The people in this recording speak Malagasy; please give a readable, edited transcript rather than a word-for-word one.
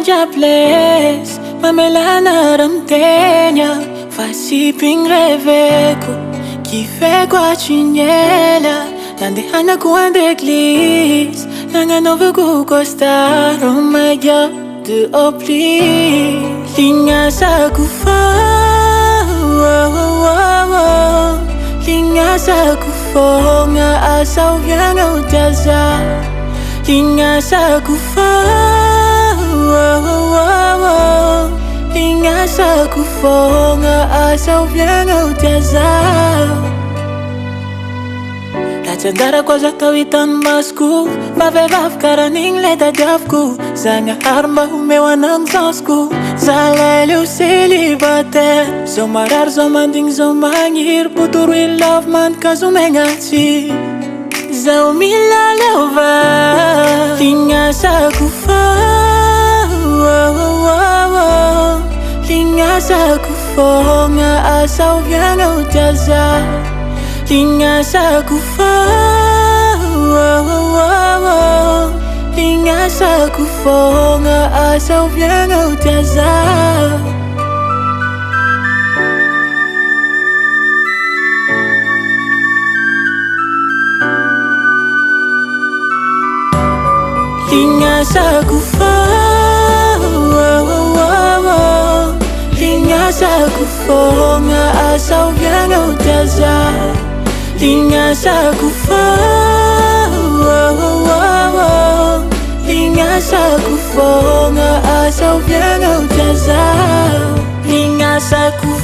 jobless, mamelana ramtenya, fasiping reveco, kifeko achinyela, nandehana kuande glis, nanganova kukostar, oh my God, de opli, linga sa kufa, linga sa kufo, nga asaw yang utaza, linga sa kufa, linga sa kufo, nga asaw yang utaza. Latjandara koza kawitan masku, mavevav karaning leda javku, zanga arma humeu anang sosku, zaleleu celibater, zomarar zomanding zomangir, puturu in love man kazu mengati, zau milaleva, linga sa kufa, linga sa kufo, nga asaw yang utaza. Linga sa kufa, linga sa kufo, nga asaw yang utaza. Linga sa kufa, linga sa kufo, nga asaw yang utaza. Linga sa kufa, linga sa kufo, nga asaw yang utaza. Linga sa kufa.